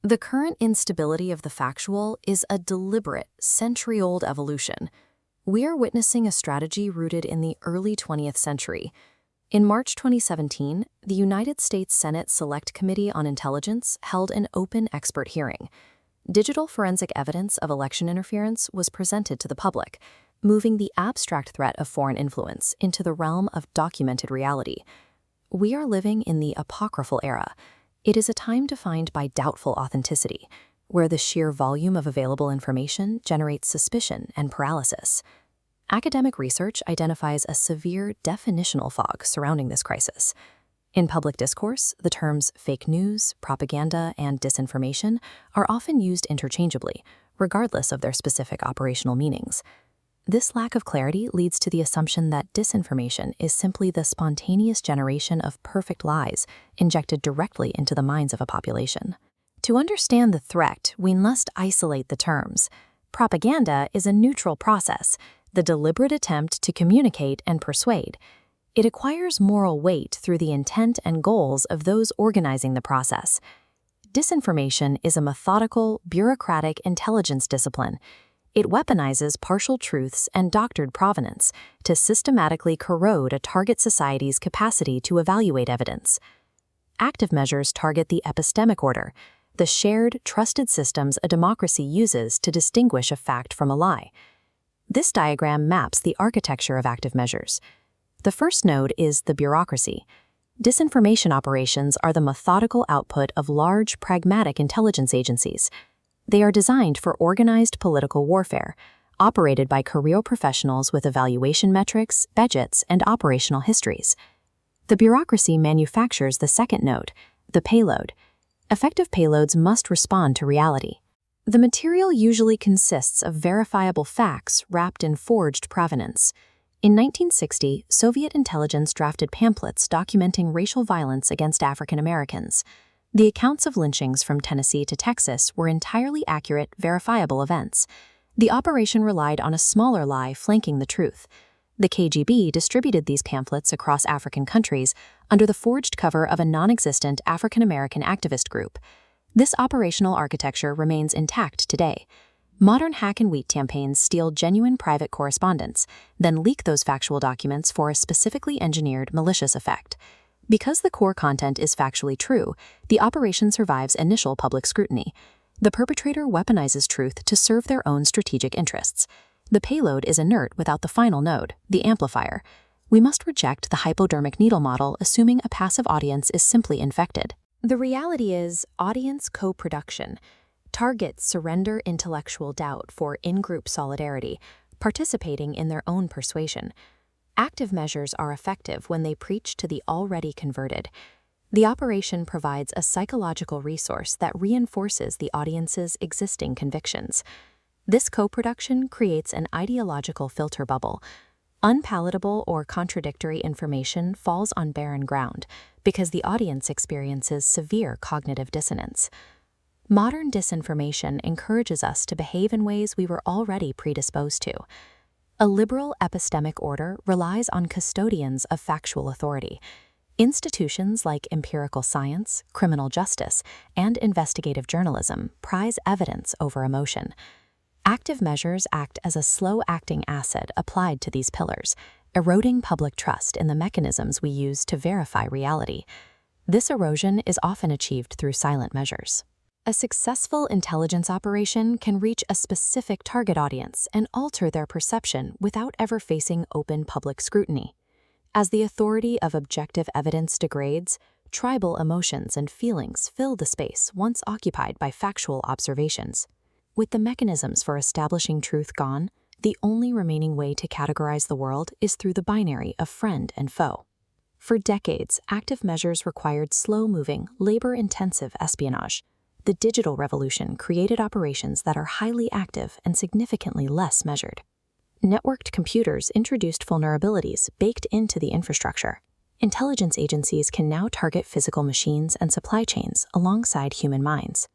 The current instability of the factual is a deliberate, century-old evolution. We are witnessing a strategy rooted in the early 20th century. In March 2017, the United States Senate Select Committee on Intelligence held an open expert hearing. Digital forensic evidence of election interference was presented to the public, moving the abstract threat of foreign influence into the realm of documented reality. We are living in the apocryphal era. It is a time defined by doubtful authenticity, where the sheer volume of available information generates suspicion and paralysis. Academic research identifies a severe definitional fog surrounding this crisis. In public discourse, the terms fake news, propaganda, and disinformation are often used interchangeably, regardless of their specific operational meanings. This lack of clarity leads to the assumption that disinformation is simply the spontaneous generation of perfect lies injected directly into the minds of a population. To understand the threat, we must isolate the terms. Propaganda is a neutral process, the deliberate attempt to communicate and persuade. It acquires moral weight through the intent and goals of those organizing the process. Disinformation is a methodical, bureaucratic intelligence discipline. It weaponizes partial truths and doctored provenance to systematically corrode a target society's capacity to evaluate evidence. Active measures target the epistemic order, the shared, trusted systems a democracy uses to distinguish a fact from a lie. This diagram maps the architecture of active measures. The first node is the bureaucracy. Disinformation operations are the methodical output of large, pragmatic intelligence agencies. They are designed for organized political warfare, operated by career professionals with evaluation metrics, budgets, and operational histories. The bureaucracy manufactures the second node, the payload. Effective payloads must respond to reality. The material usually consists of verifiable facts wrapped in forged provenance. In 1960, Soviet intelligence drafted pamphlets documenting racial violence against African Americans. The accounts of lynchings from Tennessee to Texas were entirely accurate, verifiable events. The operation relied on a smaller lie flanking the truth. The KGB distributed these pamphlets across African countries under the forged cover of a non-existent African American activist group. This operational architecture remains intact today. Modern hack-and-wheat campaigns steal genuine private correspondence, then leak those factual documents for a specifically engineered malicious effect. Because the core content is factually true, the operation survives initial public scrutiny. The perpetrator weaponizes truth to serve their own strategic interests. The payload is inert without the final node, the amplifier. We must reject the hypodermic needle model, assuming a passive audience is simply infected. The reality is audience co-production. Targets surrender intellectual doubt for in-group solidarity, participating in their own persuasion. Active measures are effective when they preach to the already converted. The operation provides a psychological resource that reinforces the audience's existing convictions. This co-production creates an ideological filter bubble. Unpalatable or contradictory information falls on barren ground because the audience experiences severe cognitive dissonance. Modern disinformation encourages us to behave in ways we were already predisposed to. A liberal epistemic order relies on custodians of factual authority. Institutions like empirical science, criminal justice, and investigative journalism prize evidence over emotion. Active measures act as a slow-acting acid applied to these pillars, eroding public trust in the mechanisms we use to verify reality. This erosion is often achieved through silent measures. A successful intelligence operation can reach a specific target audience and alter their perception without ever facing open public scrutiny. As the authority of objective evidence degrades, tribal emotions and feelings fill the space once occupied by factual observations. With the mechanisms for establishing truth gone, the only remaining way to categorize the world is through the binary of friend and foe. For decades, active measures required slow-moving, labor-intensive espionage. The digital revolution created operations that are highly active and significantly less measured. Networked computers introduced vulnerabilities baked into the infrastructure. Intelligence agencies can now target physical machines and supply chains alongside human minds.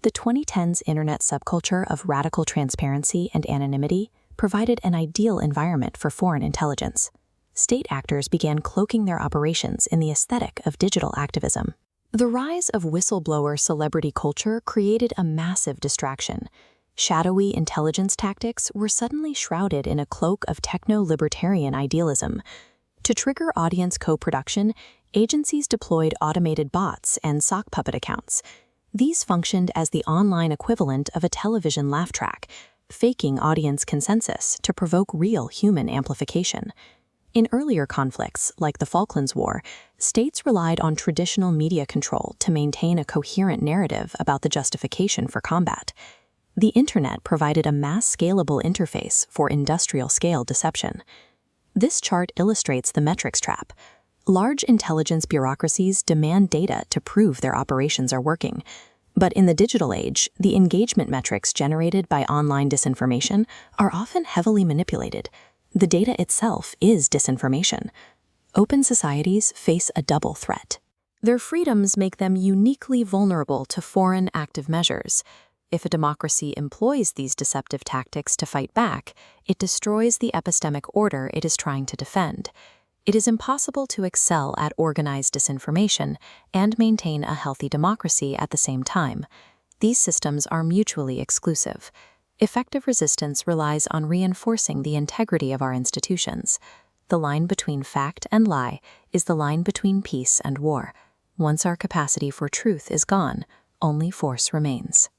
The 2010s internet subculture of radical transparency and anonymity provided an ideal environment for foreign intelligence. State actors began cloaking their operations in the aesthetic of digital activism. The rise of whistleblower celebrity culture created a massive distraction. Shadowy intelligence tactics were suddenly shrouded in a cloak of techno-libertarian idealism. To trigger audience co-production, agencies deployed automated bots and sock puppet accounts. These functioned as the online equivalent of a television laugh track, faking audience consensus to provoke real human amplification. In earlier conflicts, like the Falklands War, states relied on traditional media control to maintain a coherent narrative about the justification for combat. The internet provided a mass-scalable interface for industrial-scale deception. This chart illustrates the metrics trap. Large intelligence bureaucracies demand data to prove their operations are working. But in the digital age, the engagement metrics generated by online disinformation are often heavily manipulated. The data itself is disinformation. Open societies face a double threat. Their freedoms make them uniquely vulnerable to foreign active measures. If a democracy employs these deceptive tactics to fight back, it destroys the epistemic order it is trying to defend. It is impossible to excel at organized disinformation and maintain a healthy democracy at the same time. These systems are mutually exclusive. Effective resistance relies on reinforcing the integrity of our institutions. The line between fact and lie is the line between peace and war. Once our capacity for truth is gone, only force remains.